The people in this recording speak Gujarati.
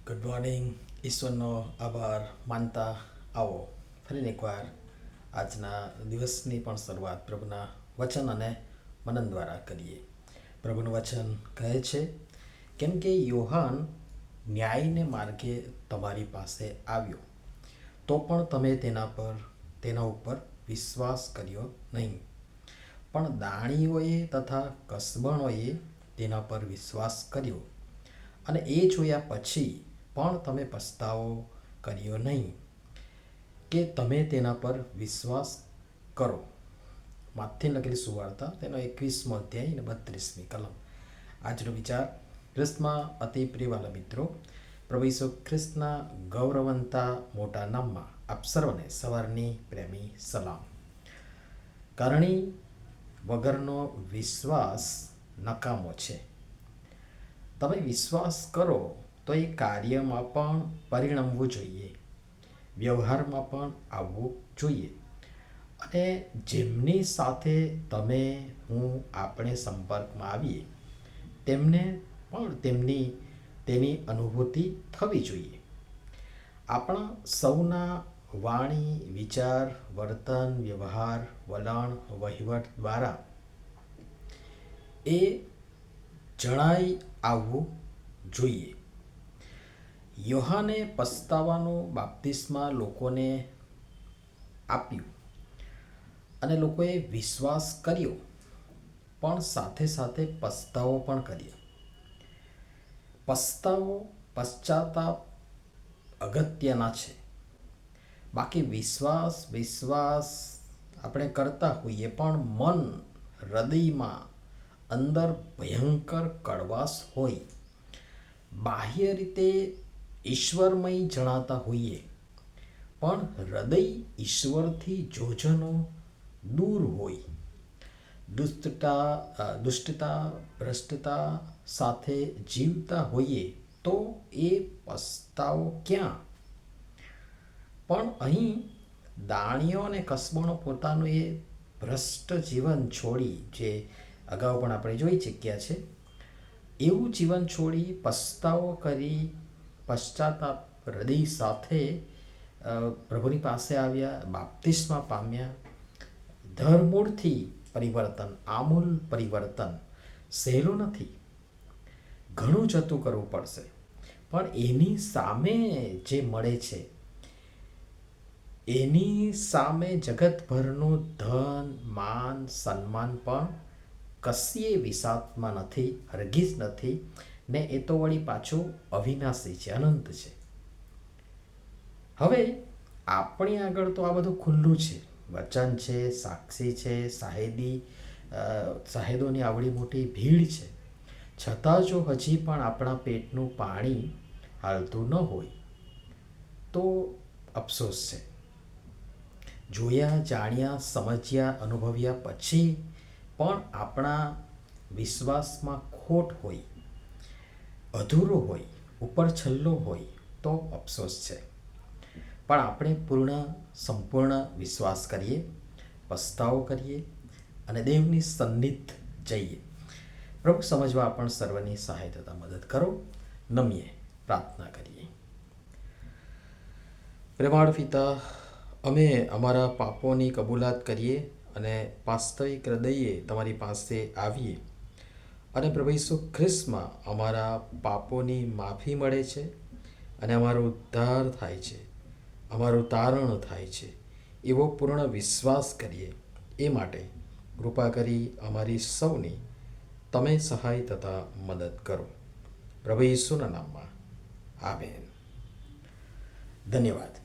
Good morning. ઈશ્વરનો આભાર માનતા આવો ફરીને એકવાર આજના દિવસની પણ શરૂઆત પ્રભુના વચન અને મનન દ્વારા કરીએ. પ્રભુનું વચન કહે છે, કેમ કે યોહાન ન્યાયને માર્ગે તમારી પાસે આવ્યો તો પણ તમે તેના ઉપર વિશ્વાસ કર્યો નહીં, પણ દાણીઓએ તથા કસબણોએ તેના પર વિશ્વાસ કર્યો, અને એ જોયા પછી પણ તમે પસ્તાવો કર્યો નહીં કે તમે તેના પર વિશ્વાસ કરો. માથથી લખેલી સુવાર્તા તેનો 21મો અધ્યાય અને 32મી કલમ. આજનો વિચાર. ખ્રિસ્તમાં અતિ પ્રિયવાલા મિત્રો, પ્રભુ ઈસુ ખ્રિસ્તના ગૌરવંતા મોટા નામમાં આપ સર્વને સવારની પ્રેમી સલામ. કરણી વગરનો વિશ્વાસ નકામો છે. તમે વિશ્વાસ કરો તો એ કાર્યમાં પણ પરિણમવું જોઈએ, વ્યવહારમાં પણ આવવું જોઈએ, અને જેમની સાથે તમે આપણે સંપર્કમાં આવીએ તેમને પણ તેની અનુભૂતિ થવી જોઈએ. આપણા સૌના વાણી, વિચાર, વર્તન, વ્યવહાર, વલણ, વહીવટ દ્વારા એ જણાઈ આવવું જોઈએ. યોહાને પસ્તાવાનું બાપ્તિસ્મા લોકોને આપ્યું અને લોકોએ વિશ્વાસ કર્યો, પણ સાથે સાથે પસ્તાવો પણ કર્યો. પશ્ચાતાપ અગત્યના છે. બાકી વિશ્વાસ આપણે કરતા હોઈએ, પણ મન, હૃદયમાં અંદર ભયંકર કડવાશ હોય, બાહ્ય રીતે ઈશ્વરમય જણાતા હોઈએ, પણ હૃદય ઈશ્વરથી જોજનો દૂર હોય, દુષ્ટતા, ભ્રષ્ટતા સાથે જીવતા હોઈએ, તો એ પસ્તાવો ક્યાં? પણ અહીં દાણીઓ અને કસબણો પોતાનું એ ભ્રષ્ટ જીવન છોડી, જે અગાઉ પણ આપણે જોઈ ચૂક્યા છે, એવું જીવન છોડી પસ્તાવો કરી, પશ્ચાતાપ હૃદય સાથે પ્રભુની પાસે આવ્યા, બાપ્તિસ્મા પામ્યા. ધરમૂળથી પરિવર્તન, આમૂલ પરિવર્તન સહેલું નથી, ઘણું જતું કરવું પડશે, પણ એની સામે જે મળે છે, એની સામે જગતભરનું ધન, માન, સન્માન પણ કશીએ વિસાતમાં નથી, હરગીજ નથી, ને એ તો વળી પાછું અવિનાશી છે, અનંત છે. હવે આપણી આગળ તો આ બધું ખુલ્લું છે, વચન છે, સાક્ષી છે, શાહેદોની આવડી મોટી ભીડ છે, છતાં જો હજી પણ આપણા પેટનું પાણી હાલતું ન હોય તો અફસોસ છે. જોયા, જાણ્યા, સમજ્યા, અનુભવ્યા પછી પણ આપણા વિશ્વાસમાં ખોટ હોય, અધૂરો હોય, ઉપર છલ્લો હોય તો અફસોસ છે. પણ આપણે સંપૂર્ણ વિશ્વાસ કરીએ, પસ્તાવો કરીએ અને દેવની સન્નિધ જઈએ. પ્રભુ સમજવા આપણ સર્વની સહાય તથા મદદ કરો. નમીએ પ્રાર્થના કરીએ. પ્રેમાળ પિતા, અમે અમારા પાપોની કબૂલાત કરીએ અને વાસ્તવિક હૃદયે તમારી પાસે આવીએ, અને પ્રભુ ઈસુ ખ્રિસ્તમાં અમારા પાપોની માફી મળે છે અને અમારો ઉદ્ધાર થાય છે, અમારું તારણ થાય છે, એવો પૂર્ણ વિશ્વાસ કરીએ. એ માટે કૃપા કરી અમારી સૌની તમે સહાય તથા મદદ કરો. પ્રભુ ઈસુના નામમાં આમેન. ધન્યવાદ.